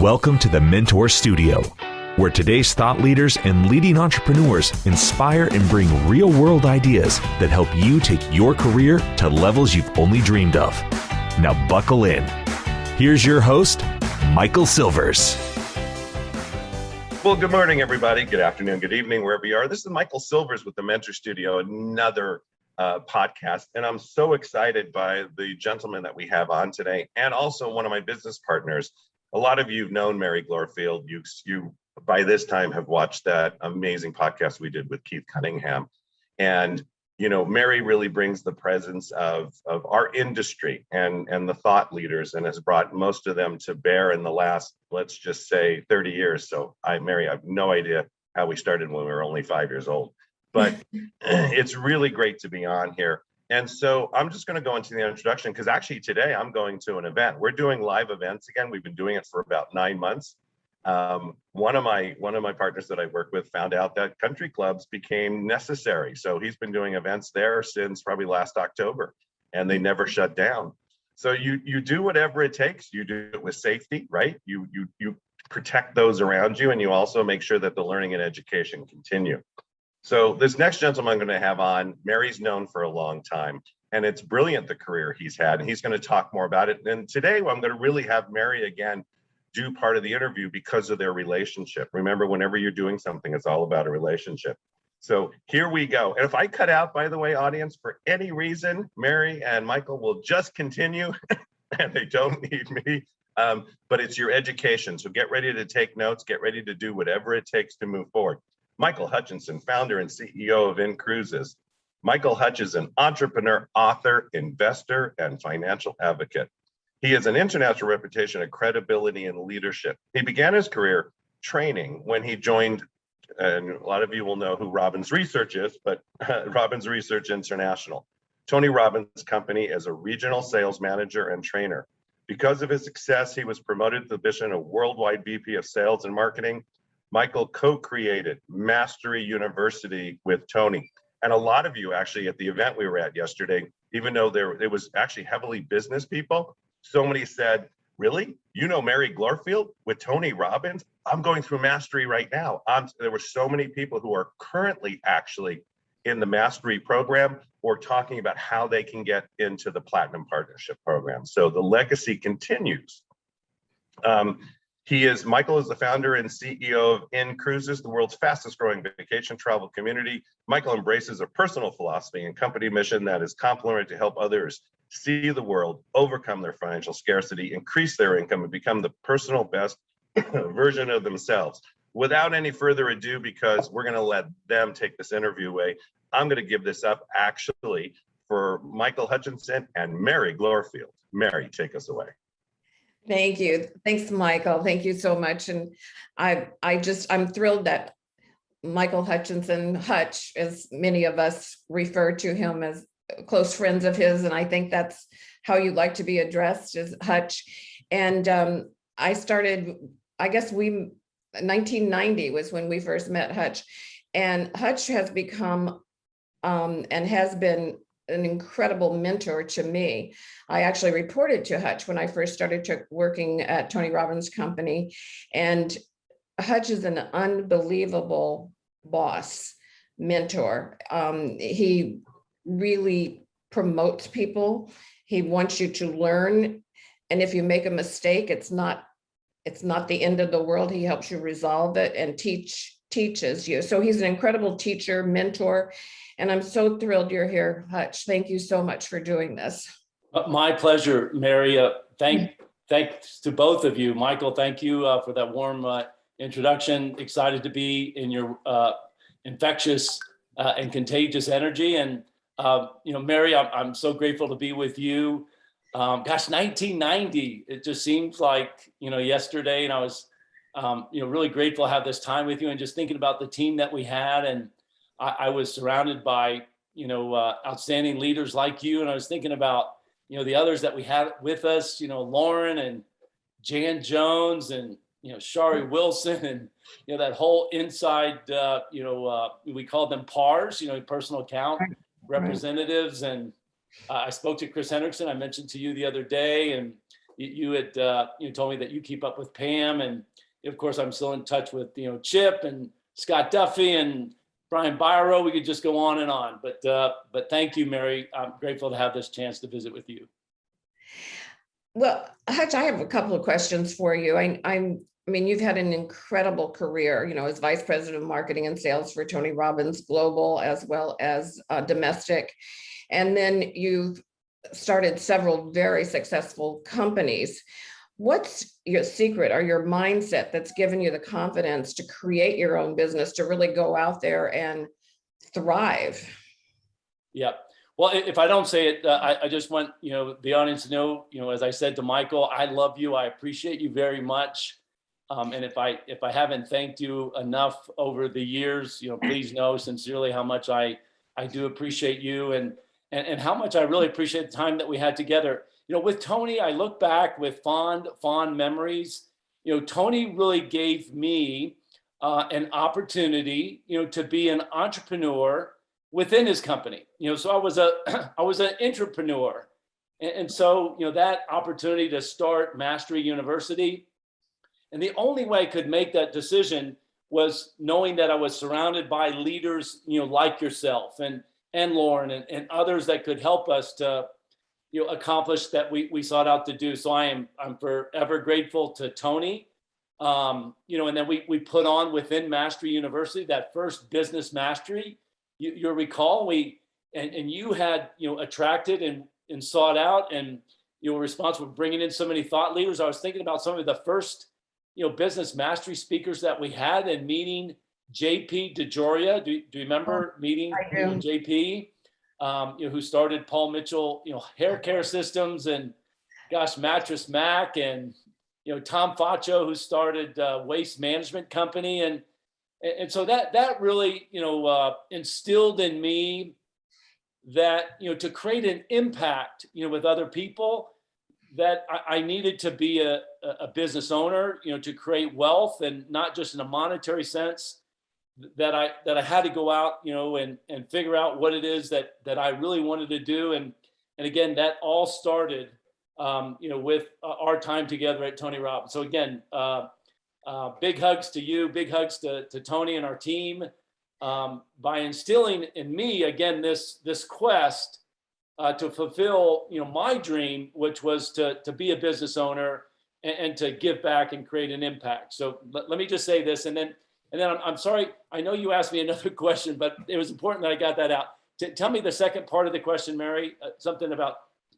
Welcome to the Mentor Studio, where today's thought leaders and leading entrepreneurs inspire and bring real-world ideas that help you take your career to levels you've only dreamed of. Now buckle in. Here's your host, Michael Silvers. Well, good morning, everybody. Good afternoon, good evening, wherever you are. This is Michael Silvers with the Mentor Studio, another podcast. And I'm so excited by the gentleman that we have on today, and also one of my business partners. A lot of you have known Mary Glorfield. You by this time have watched that amazing podcast we did with Keith Cunningham. And, you know, Mary really brings the presence of our industry and the thought leaders, and has brought most of them to bear in the last, let's just say, 30 years. So Mary, I have no idea how we started when we were only 5 years old, but it's really great to be on here. And so I'm just going to go into the introduction, because actually today I'm going to an event. We're doing live events again. We've been doing it for about 9 months. One of my partners that I work with found out that country clubs became necessary. So he's been doing events there since probably last October, and they never shut down. So you do whatever it takes. You do it with safety, right? You protect those around you, and you also make sure that the learning and education continue. So this next gentleman I'm going to have on, Mary's known for a long time, and it's brilliant, the career he's had, and he's going to talk more about it. And today I'm going to really have Mary again do part of the interview because of their relationship. Remember, whenever you're doing something, it's all about a relationship. So here we go. And if I cut out, by the way, audience, for any reason, Mary and Michael will just continue and they don't need me. But it's your education. So get ready to take notes, get ready to do whatever it takes to move forward. Michael Hutchison, founder and CEO of inCruises. Michael Hutchison, entrepreneur, author, investor, and financial advocate. He has an international reputation of credibility and leadership. He began his career training when he joined, and a lot of you will know who Robbins Research is, but Robbins Research International, Tony Robbins' company, as a regional sales manager and trainer. Because of his success, he was promoted to the position of worldwide VP of sales and marketing. Michael co-created Mastery University with Tony. And a lot of you actually at the event we were at yesterday, even though it was actually heavily business people, so many said, really? You know Mary Glorfield with Tony Robbins? I'm going through Mastery right now. There were so many people who are currently actually in the Mastery program or talking about how they can get into the Platinum Partnership program. So the legacy continues. Michael is the founder and CEO of inCruises, the world's fastest growing vacation travel community. Michael embraces a personal philosophy and company mission that is complementary to help others see the world, overcome their financial scarcity, increase their income, and become the personal best version of themselves. Without any further ado, because we're going to let them take this interview away, I'm going to give this up actually for Michael Hutchison and Mary Glorfield. Mary, take us away. Thank you. Thanks, Michael. Thank you so much. And I'm thrilled that Michael Hutchison, Hutch, as many of us refer to him, as close friends of his. And I think that's how you like to be addressed, as Hutch. And I started, 1990 was when we first met Hutch. And Hutch has become and has been an incredible mentor to me. I actually reported to Hutch when I first started working at Tony Robbins' company. And Hutch is an unbelievable boss, mentor. He really promotes people. He wants you to learn. And if you make a mistake, it's not the end of the world. He helps you resolve it and teaches you. So he's an incredible teacher, mentor. And I'm so thrilled you're here, Hutch. Thank you so much for doing this. My pleasure, Mary. Thanks to both of you. Michael, thank you for that warm introduction. Excited to be in your infectious and contagious energy. And, Mary, I'm so grateful to be with you. 1990, it just seems like, yesterday. And I was, really grateful to have this time with you, and just thinking about the team that we had. And I was surrounded by, outstanding leaders like you. And I was thinking about, the others that we had with us, Lauren and Jan Jones and, Shari Wilson, and, that whole inside, we called them PARs, personal account representatives. And I spoke to Chris Hendrickson, I mentioned to you the other day, and you had you told me that you keep up with Pam, and of course I'm still in touch with Chip and Scott Duffy and Brian Byro. We could just go on and on, but thank you, Mary. I'm grateful to have this chance to visit with you. Well, Hutch, I have a couple of questions for you. I mean, you've had an incredible career, as vice president of marketing and sales for Tony Robbins Global, as well as domestic. And then you've started several very successful companies. What's your secret or your mindset that's given you the confidence to create your own business, to really go out there and thrive? Yeah. Well, if I don't say it, I just want the audience to know, as I said to Michael, I love you. I appreciate you very much. And if I haven't thanked you enough over the years, please know sincerely how much I do appreciate you and how much I really appreciate the time that we had together. With Tony, I look back with fond memories. Tony really gave me an opportunity, to be an entrepreneur within his company. So I was an entrepreneur. And so, that opportunity to start Mastery University, and the only way I could make that decision was knowing that I was surrounded by leaders, like yourself and Lauren and others that could help us to, accomplish that we sought out to do. So I'm forever grateful to Tony. And then we put on within Mastery University that first business mastery. You'll recall and you had attracted and sought out, and you were responsible for bringing in so many thought leaders. I was thinking about some of the first business mastery speakers that we had, and meeting JP DeJoria. Do you remember meeting JP? Who started Paul Mitchell hair care systems, and Mattress Mac, and Tom Faccio, who started waste management company, and so that really instilled in me that to create an impact with other people, that I needed to be a business owner, to create wealth, and not just in a monetary sense. That I had to go out, and figure out what it is that I really wanted to do, and again, that all started, with our time together at Tony Robbins. So again, big hugs to you, big hugs to Tony and our team, by instilling in me again this quest to fulfill my dream, which was to be a business owner and to give back and create an impact. So let me just say this, and then I'm sorry, I know you asked me another question, but it was important that I got that out. Tell me the second part of the question, Mary, something about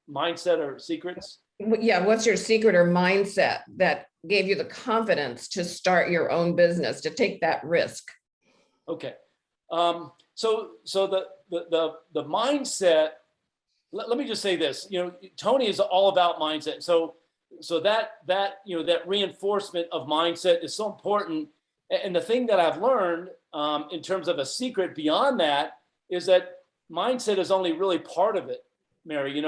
mindset or secrets. Yeah, what's your secret or mindset that gave you the confidence to start your own business, to take that risk? Okay, so the mindset. Let me just say this. Tony is all about mindset. So that reinforcement of mindset is so important. And the thing that I've learned in terms of a secret beyond that is that mindset is only really part of it, Mary.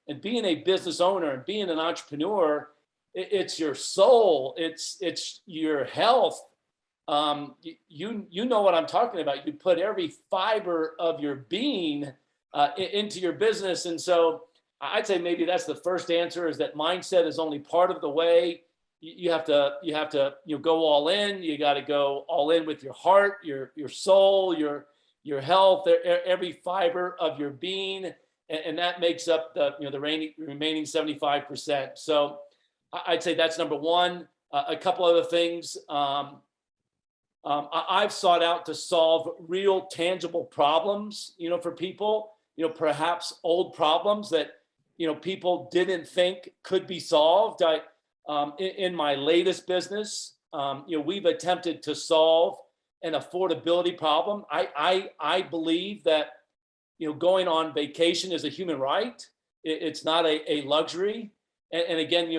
And being a business owner and being an entrepreneur, it's your soul, it's your health. You know what I'm talking about. You put every fiber of your being into your business, and so I'd say maybe that's the first answer: is that mindset is only part of the way. You have to go all in. You got to go all in with your heart, your soul, your health, every fiber of your being, and that makes up the remaining 75%. So I'd say that's number one. A couple other things. I've sought out to solve real tangible problems, for people, perhaps old problems that people didn't think could be solved. In my latest business, we've attempted to solve an affordability problem. I believe that going on vacation is a human right. It's not a luxury. And again,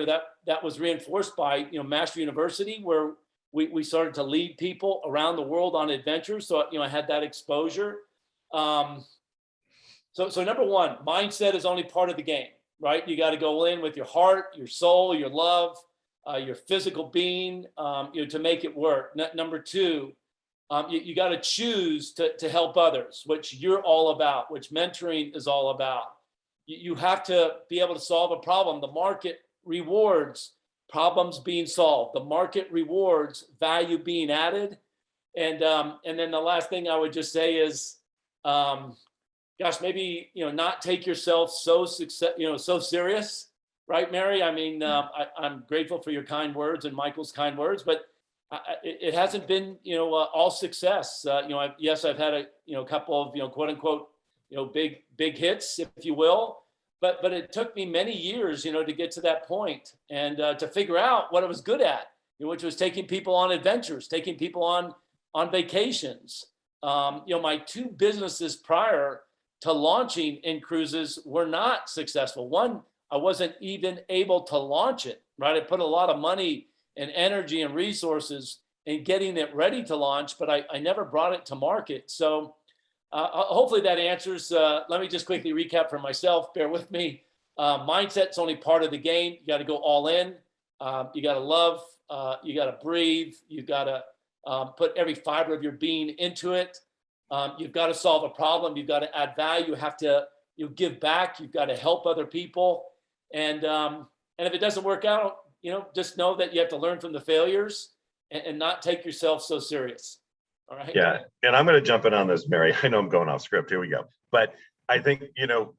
that was reinforced by Mastery University, where we started to lead people around the world on adventures. So I had that exposure. So number one, mindset is only part of the game, right? You got to go in with your heart, your soul, your love, your physical being, to make it work. Number two, you got to choose to help others, which you're all about, which mentoring is all about. You have to be able to solve a problem. The market rewards problems being solved. The market rewards value being added. And then the last thing I would just say is, gosh, maybe, not take yourself so serious, right, Mary? I mean, I'm grateful for your kind words and Michael's kind words, but it hasn't been, all success. Yes, I've had a couple of, quote unquote, big hits, if you will, but it took me many years, to get to that point and to figure out what I was good at, which was taking people on adventures, taking people on vacations. My two businesses prior to launching inCruises were not successful. One, I wasn't even able to launch it, right? I put a lot of money and energy and resources in getting it ready to launch, but I never brought it to market. So hopefully that answers. Let me just quickly recap for myself. Bear with me. Mindset's only part of the game. You got to go all in. You got to love. You got to breathe. You got to put every fiber of your being into it. You've got to solve a problem. You've got to add value. You have to give back. You've got to help other people. And if it doesn't work out, just know that you have to learn from the failures and not take yourself so serious. All right. Yeah. And I'm going to jump in on this, Mary. I know I'm going off script. Here we go. But I think,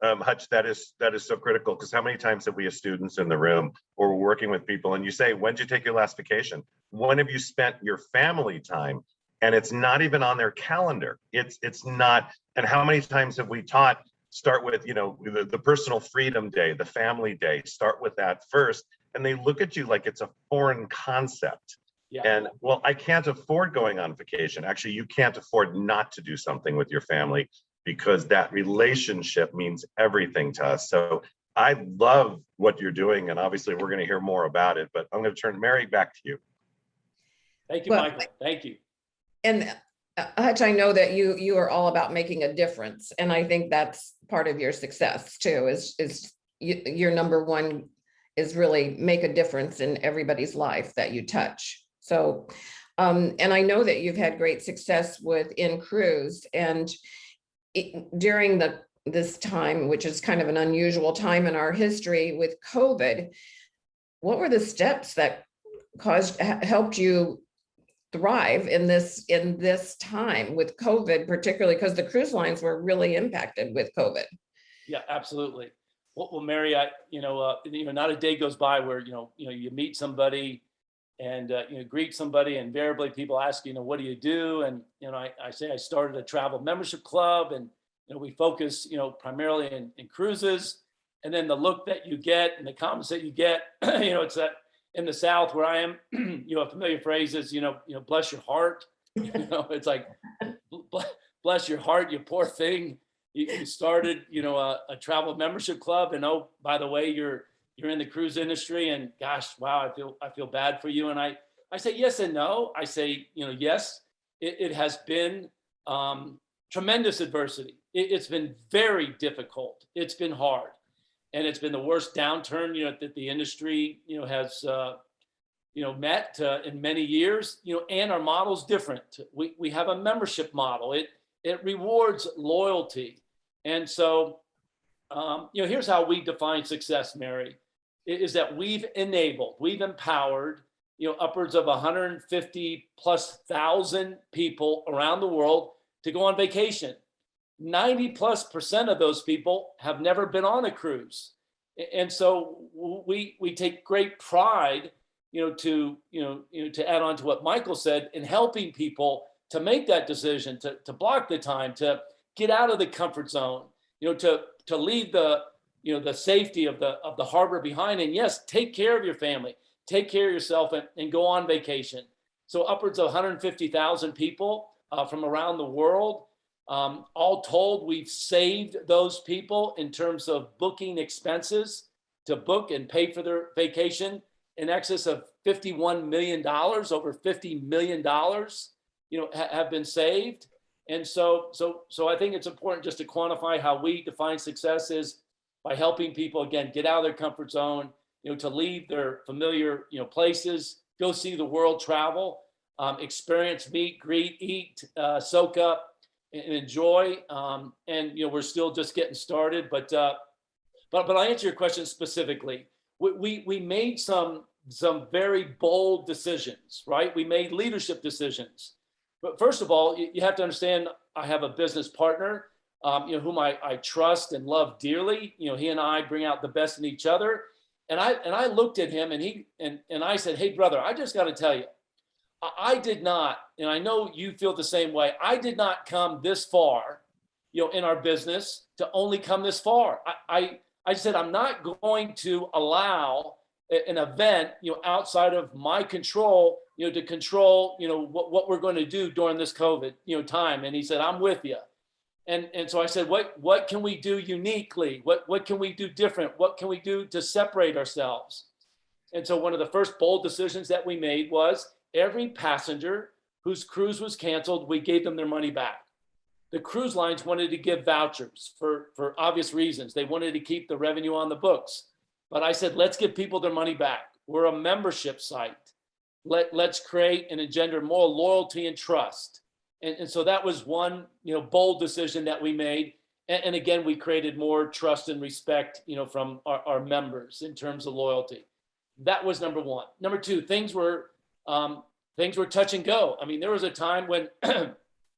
Hutch, that is so critical, because how many times have we as students in the room or we're working with people and you say, when did you take your last vacation? When have you spent your family time? And it's not even on their calendar. It's not. And how many times have we taught, start with, the personal freedom day, the family day, start with that first. And they look at you like it's a foreign concept. Yeah. And well, I can't afford going on vacation. Actually, you can't afford not to do something with your family, because that relationship means everything to us. So I love what you're doing. And obviously we're going to hear more about it, but I'm going to turn Mary back to you. Thank you, Michael. Thank you. And Hutch, I know that you are all about making a difference. And I think that's part of your success too, is your number one is really make a difference in everybody's life that you touch. So, and I know that you've had great success with inCruises, and during this time, which is kind of an unusual time in our history with COVID, what were the steps that helped you thrive in this time with COVID, particularly because the cruise lines were really impacted with COVID? Yeah, absolutely. Well, Mary, not a day goes by where you meet somebody and greet somebody. Invariably, people ask, what do you do? And I say I started a travel membership club, and we focus primarily in cruises. And then the look that you get and the comments that you get, it's that in the South where I am, a familiar phrase is, bless your heart. It's like, bless your heart, you poor thing. You started, a travel membership club, and oh, by the way, you're in the cruise industry, and gosh, wow, I feel bad for you. And I say yes and no. I say, yes, it has been tremendous adversity. It's been very difficult. It's been hard, and it's been the worst downturn, that the industry, has, met in many years. And our model's different. We have a membership model. It rewards loyalty, and so, here's how we define success, Mary. Is that we've empowered, upwards of 150,000+ people around the world to go on vacation. 90+% of those people have never been on a cruise. And so we take great pride, to add on to what Michael said, in helping people to make that decision, to block the time, to get out of the comfort zone, to leave the safety of the harbor behind, and yes, take care of your family, take care of yourself, and go on vacation. So upwards of 150,000 people from around the world. All told, we've saved those people in terms of booking expenses to book and pay for their vacation in excess of $51 million. Over $50 million, have been saved. And so I think it's important just to quantify how we define success is by helping people, again, get out of their comfort zone, to leave their familiar, places, go see the world, travel, experience, meet, greet, eat, soak up, and enjoy. And we're still just getting started. But I'll answer your question specifically. we made some very bold decisions, right? We made leadership decisions. But first of all, you have to understand, I have a business partner, whom I trust and love dearly. He and I bring out the best in each other. And I looked at him and I said, hey, brother, I just got to tell you, I did not, and I know you feel the same way. I did not come this far, in our business to only come this far. I said, I'm not going to allow an event, outside of my control, to control, what we're going to do during this COVID, time. And he said, I'm with you. And so I said, what can we do uniquely? What can we do different? What can we do to separate ourselves? And so one of the first bold decisions that we made was every passenger whose cruise was canceled, we gave them their money back. The cruise lines wanted to give vouchers for obvious reasons. They wanted to keep the revenue on the books. But I said, let's give people their money back. We're a membership site. Let's create and engender more loyalty and trust. And so that was one, bold decision that we made. And again, we created more trust and respect, from our members in terms of loyalty. That was number one. Number two, things were touch and go. I mean, there was a time when,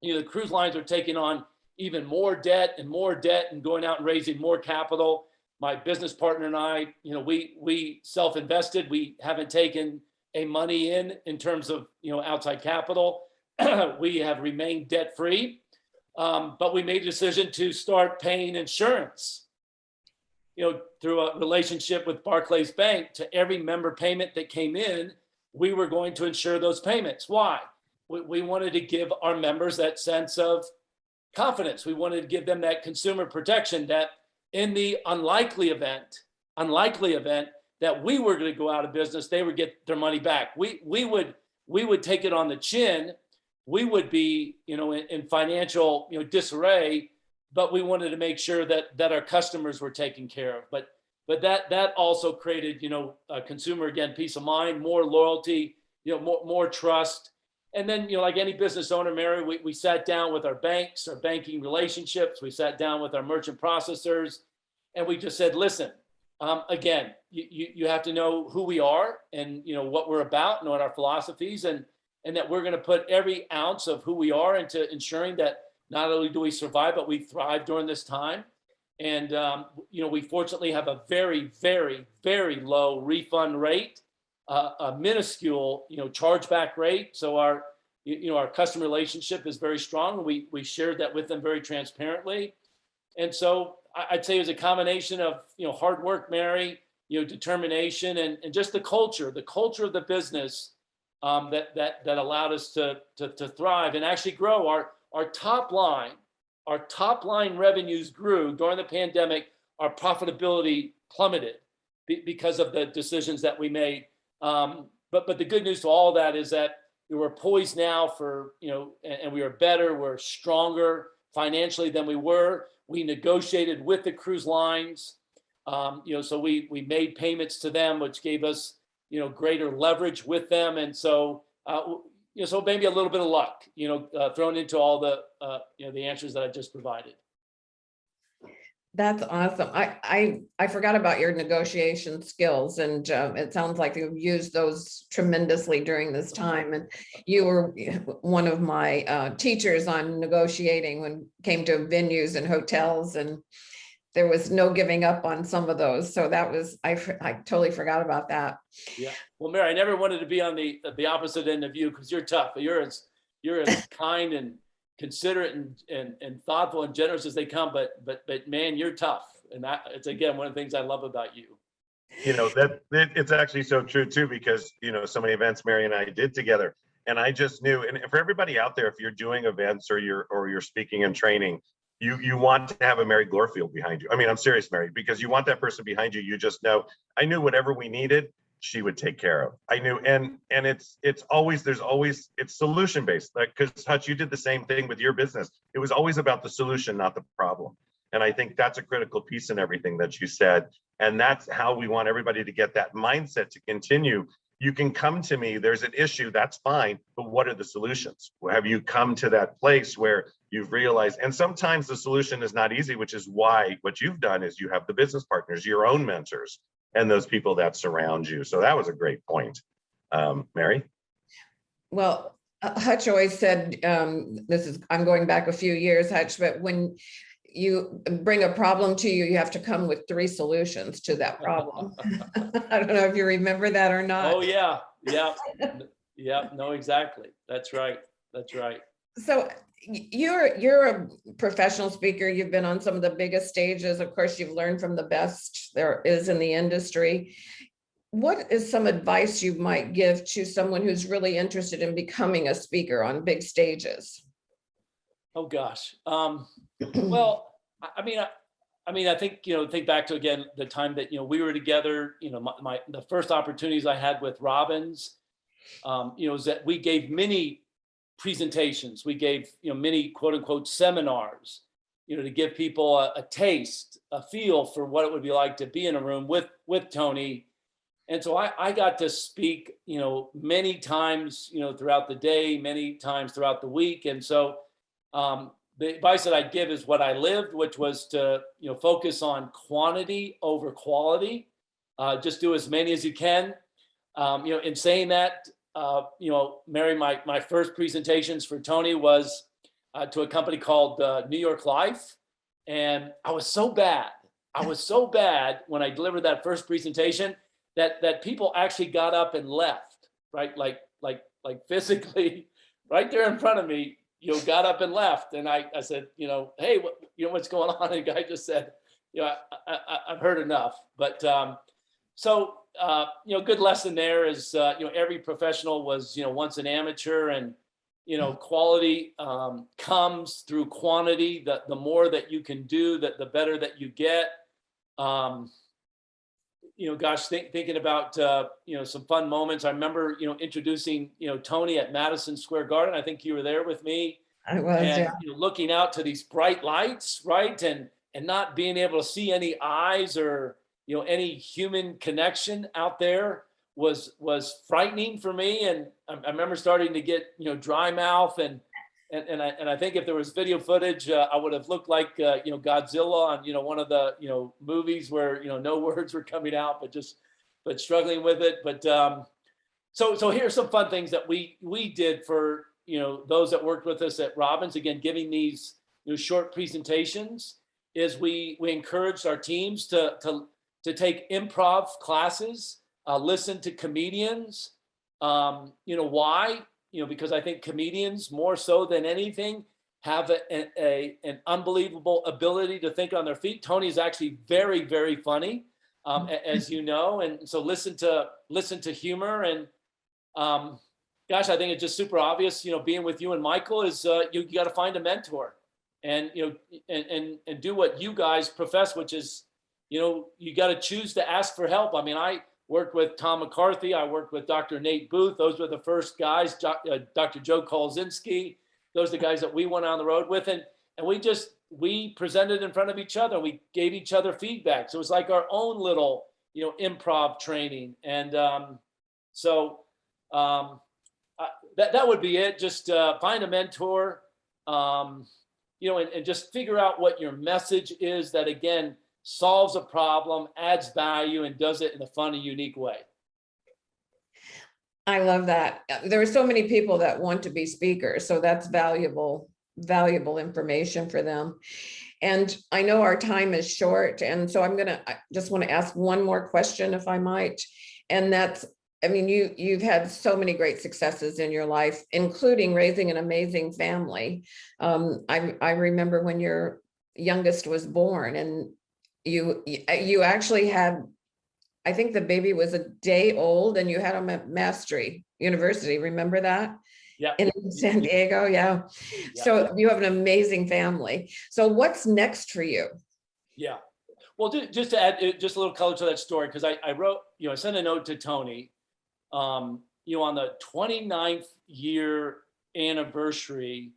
the cruise lines were taking on even more debt and going out and raising more capital. My business partner and I, we self-invested. We haven't taken a money in terms of, outside capital. We have remained debt-free, but we made a decision to start paying insurance, through a relationship with Barclays Bank. To every member payment that came in, we were going to insure those payments. Why? We wanted to give our members that sense of confidence. We wanted to give them that consumer protection that in the unlikely event that we were going to go out of business, they would get their money back. We would take it on the chin. We would be, in financial, disarray, but we wanted to make sure that our customers were taken care of. But that also created, a consumer, again, peace of mind, more loyalty, more trust. And then, like any business owner, Mary, we sat down with our banks, our banking relationships. We sat down with our merchant processors, and we just said, listen, again, you have to know who we are and, what we're about and what our philosophies, and that we're going to put every ounce of who we are into ensuring that not only do we survive, but we thrive during this time. And, we fortunately have a very, very, very low refund rate, a minuscule, chargeback rate. So our customer relationship is very strong. We shared that with them very transparently. And so I'd say it was a combination of, hard work, Mary, determination, and just the culture of the business that allowed us to thrive and actually grow. Our top line revenues grew during the pandemic. Our profitability plummeted because of the decisions that we made. But the good news to all that is that we're poised now for, and we are better, we're stronger financially than we were. We negotiated with the cruise lines, so we made payments to them, which gave us, greater leverage with them. And so, so maybe a little bit of luck, thrown into all the, the answers that I just provided. That's awesome. I forgot about your negotiation skills, and it sounds like you've used those tremendously during this time. And you were one of my teachers on negotiating when it came to venues and hotels, and there was no giving up on some of those. So that was, I totally forgot about that. Yeah. Well, Mary, I never wanted to be on the opposite end of you, because you're tough. You're as kind and considerate and thoughtful and generous as they come, but man, you're tough. And it's, again, one of the things I love about you. That it's actually so true too, because, so many events Mary and I did together, and I just knew, and for everybody out there, if you're doing events or you're speaking and training, you want to have a Mary Glorfield behind you. I mean, I'm serious, Mary, because you want that person behind you. You just know, I knew whatever we needed, she would take care of. I knew, and it's always, it's solution based. Like, because Hutch, you did the same thing with your business. It was always about the solution, not the problem. And I think that's a critical piece in everything that you said. And that's how we want everybody to get that mindset to continue. You can come to me, there's an issue, that's fine, but what are the solutions? Have you come to that place where you've realized, and sometimes the solution is not easy, which is why what you've done is you have the business partners, your own mentors, and those people that surround you. So that was a great point. Mary? Well, Hutch always said, I'm going back a few years, Hutch, but when you bring a problem to you, you have to come with 3 solutions to that problem. I don't know if you remember that or not. Oh, yeah. Yeah. Yeah. No, exactly. That's right. That's right. So you're a professional speaker. You've been on some of the biggest stages. Of course, you've learned from the best there is in the industry. What is some advice you might give to someone who's really interested in becoming a speaker on big stages? Oh gosh. Well, I mean, I think, think back to, again, the time that, we were together, the first opportunities I had with Robbins, is that we gave many presentations. We gave, many quote unquote seminars, to give people a taste, a feel for what it would be like to be in a room with Tony. And so I got to speak, many times, throughout the day, many times throughout the week. And so the advice that I'd give is what I lived, which was to, focus on quantity over quality. Just do as many as you can. In saying that, Mary, my first presentations for Tony was to a company called New York Life. And I was so bad. When I delivered that first presentation that people actually got up and left, right? Like physically right there in front of me, got up and left. And I said, hey, what's going on? And the guy just said, I've heard enough. But good lesson there is, every professional was, once an amateur, and, quality comes through quantity. The more that you can do, the better that you get. Thinking about, some fun moments. I remember, introducing, Tony at Madison Square Garden. I think you were there with me. I was, and, yeah. Looking out to these bright lights, right? And not being able to see any eyes or, any human connection out there was frightening for me. And I remember starting to get, dry mouth, and I think if there was video footage, I would have looked like, Godzilla on, one of the, movies where, no words were coming out, but struggling with it. But so here's some fun things that we did for, those that worked with us at Robbins. Again, giving these short presentations, is we encouraged our teams to take improv classes, listen to comedians. Why? Because I think comedians, more so than anything, have an unbelievable ability to think on their feet. Tony is actually very, very funny, as you know, and so listen to humor. And I think it's just super obvious. Being with you and Michael is you got to find a mentor, and and do what you guys profess, which is you got to choose to ask for help. I mean, I worked with Tom McCarthy. I worked with Dr. Nate Booth. Those were the first guys, Dr. Joe Kolzinski. Those are the guys that we went on the road with. And we presented in front of each other. We gave each other feedback. So it was like our own little, improv training. And that would be it. Just find a mentor, and just figure out what your message is that, again, solves a problem, adds value, and does it in a fun and unique way. I love that. There are so many people that want to be speakers, so that's valuable information for them. And I know our time is short, and so I just want to ask one more question, if I might. And that's, I mean, you've had so many great successes in your life, including raising an amazing family. I remember when your youngest was born, and you actually had, I think the baby was a day old, and you had him at Mastery University. Remember that? Yeah. In San Diego. Yeah. So you have an amazing family. So what's next for you? Yeah. Well, just to add just a little color to that story, because I wrote, I sent a note to Tony, on the 29th year anniversary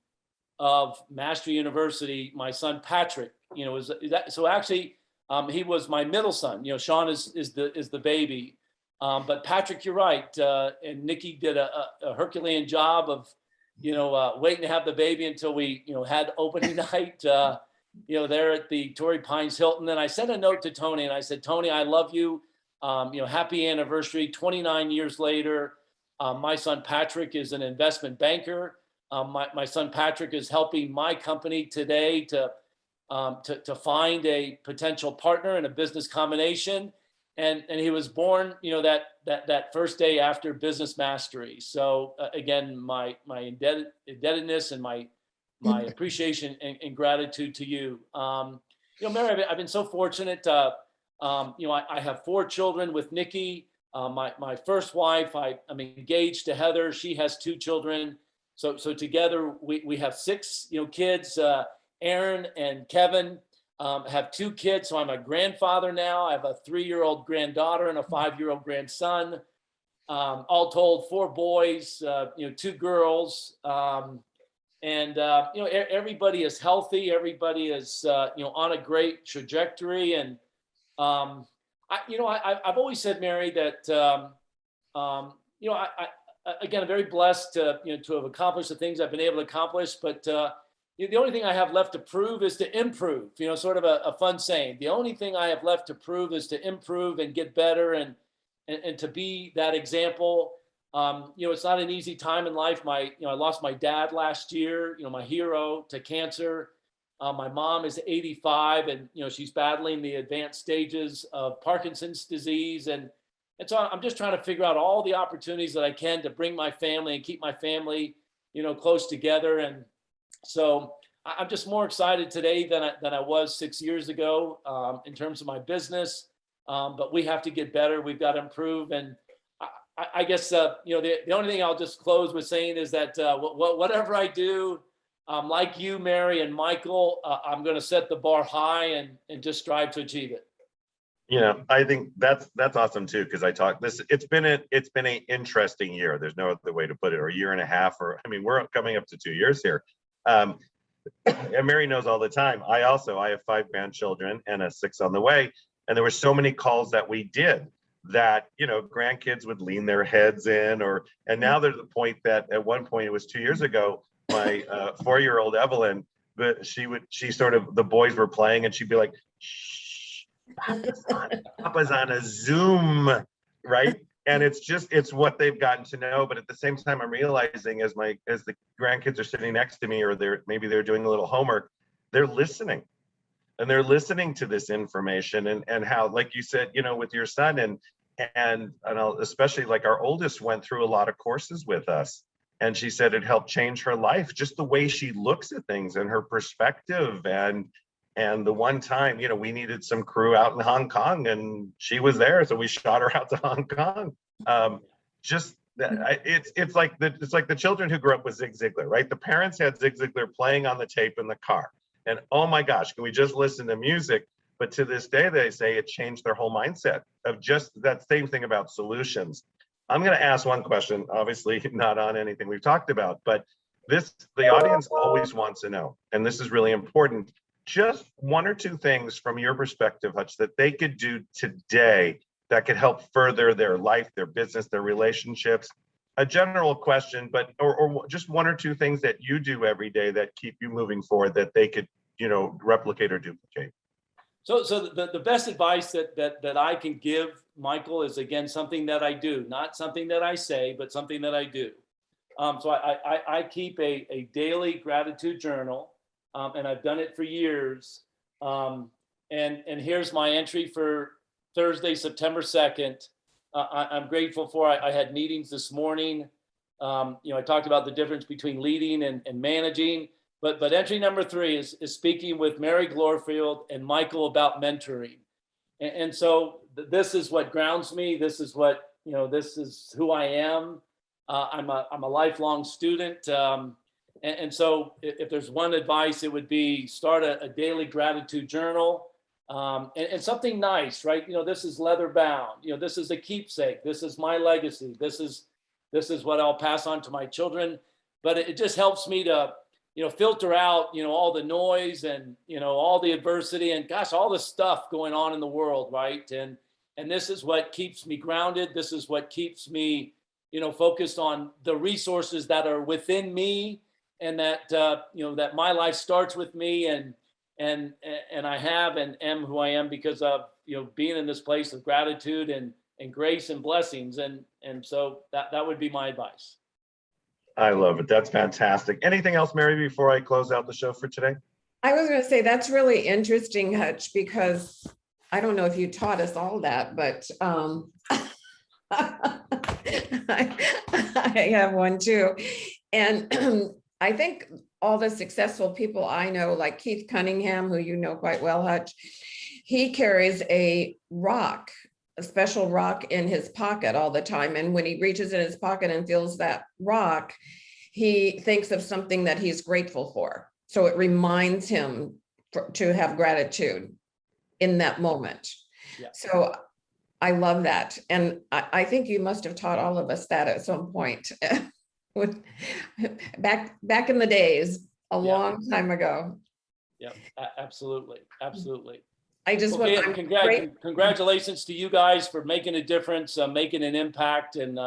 of Mastery University, my son Patrick, was that. So actually, he was my middle son. Sean is the baby, but Patrick, you're right. And Nikki did a Herculean job of, waiting to have the baby until we, had opening night, there at the Torrey Pines Hilton. And I sent a note to Tony, and I said, Tony, I love you. happy anniversary, 29 years later. My son Patrick is an investment banker. My son Patrick is helping my company today to find a potential partner in a business combination. And he was born, that first day after Business Mastery. So again, my indebtedness and my appreciation and gratitude to you. Mary, I've been so fortunate. I have 4 children with Nikki. My first wife, I'm engaged to Heather. She has 2 children. So together we have 6 kids. Aaron and Kevin have 2 kids. So I'm a grandfather now. I have a 3-year-old granddaughter and a 5-year-old grandson. All told, 4 boys, 2 girls. Everybody is healthy. Everybody is, on a great trajectory. And, I've always said, Mary, that, again, I'm very blessed to have accomplished the things I've been able to accomplish, but, the only thing I have left to prove is to improve, sort of a fun saying. The only thing I have left to prove is to improve and get better and to be that example. It's not an easy time in life. I lost my dad last year, my hero, to cancer. My mom is 85 and, she's battling the advanced stages of Parkinson's disease. And so I'm just trying to figure out all the opportunities that I can to bring my family and keep my family, close together. And so I'm just more excited today than I was 6 years ago in terms of my business. But we have to get better. We've got to improve. And I guess, the only thing I'll just close with saying is that whatever I do, like you, Mary and Michael, I'm going to set the bar high and just strive to achieve it. I think that's awesome too, because it's been an interesting year. There's no other way to put it, or a year and a half, we're coming up to 2 years here. And Mary knows all the time. I have 5 grandchildren and a 6th on the way. And there were so many calls that we did that, grandkids would lean their heads in, and now there's a point that at one point, it was 2 years ago, my 4-year-old Evelyn, the boys were playing and she'd be like, shh, Papa's on a Zoom, right? And it's what they've gotten to know. But at the same time, I'm realizing as the grandkids are sitting next to me, or they're doing a little homework, they're listening. And they're listening to this information and how, like you said, with your son and especially like our oldest went through a lot of courses with us. And she said it helped change her life, just the way she looks at things and her perspective. And the one time, we needed some crew out in Hong Kong and she was there. So we shot her out to Hong Kong. It's like the children who grew up with Zig Ziglar, right? The parents had Zig Ziglar playing on the tape in the car. And oh my gosh, can we just listen to music? But to this day, they say it changed their whole mindset of just that same thing about solutions. I'm going to ask one question, obviously not on anything we've talked about, but the audience always wants to know, and this is really important, just 1 or 2 things from your perspective, Hutch, that they could do today that could help further their life, their business, their relationships. A general question, but or just 1 or 2 things that you do every day that keep you moving forward that they could, replicate or duplicate. So the best advice that I can give, Michael, is again something that I do, not something that I say, but something that I do. So I keep a daily gratitude journal, and I've done it for years. And here's my entry for Thursday, September 2nd. I'm grateful for. I had meetings this morning. I talked about the difference between leading and managing. But entry number 3 is speaking with Mary Glorfield and Michael about mentoring. And so this is what grounds me. This is what, this is who I am. I'm a lifelong student. And so if there's one advice, it would be start a daily gratitude journal. And something nice, right? This is leather bound. This is a keepsake. This is my legacy. This is what I'll pass on to my children. But it just helps me to, filter out, all the noise and, all the adversity and gosh, all the stuff going on in the world, right? And this is what keeps me grounded. This is what keeps me, focused on the resources that are within me, and that, that my life starts with me, and I have and am who I am because of, being in this place of gratitude and grace and blessings. And so that would be my advice. I love it. That's fantastic. Anything else, Mary, before I close out the show for today? I was going to say that's really interesting, Hutch, because I don't know if you taught us all that, but I have one too. And I think all the successful people I know, like Keith Cunningham, who you know quite well, Hutch, he carries a special rock in his pocket all the time. And when he reaches in his pocket and feels that rock, he thinks of something that he's grateful for. So it reminds him to have gratitude in that moment. Yeah. So I love that. And I think you must have taught all of us that at some point. back in the days, long time ago. Yeah, absolutely. Absolutely. I just want congratulations to you guys for making a difference, making an impact, and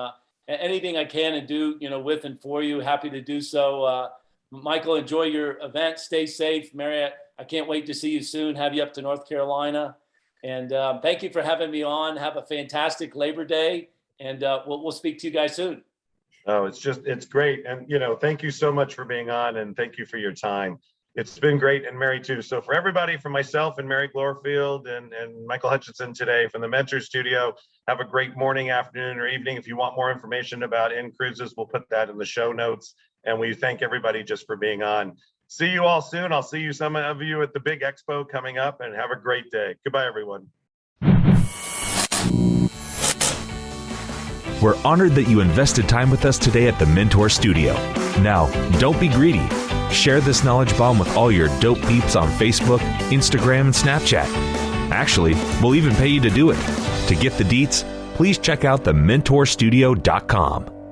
anything I can and do, with and for you. Happy to do so. Michael, enjoy your event. Stay safe. Mary, I can't wait to see you soon. Have you up to North Carolina. And thank you for having me on. Have a fantastic Labor Day. And we'll speak to you guys soon. Oh, it's great. And, thank you so much for being on, and thank you for your time. It's been great, and Mary too. So for everybody, from myself and Mary Glorfield and Michael Hutchison today from the Mentor Studio, have a great morning, afternoon, or evening. If you want more information about inCruises, we'll put that in the show notes. And we thank everybody just for being on. See you all soon. I'll see you, some of you, at the big expo coming up, and have a great day. Goodbye, everyone. We're honored that you invested time with us today at the Mentor Studio. Now, don't be greedy. Share this knowledge bomb with all your dope peeps on Facebook, Instagram, and Snapchat. Actually, we'll even pay you to do it. To get the deets, please check out thementorsstudio.com.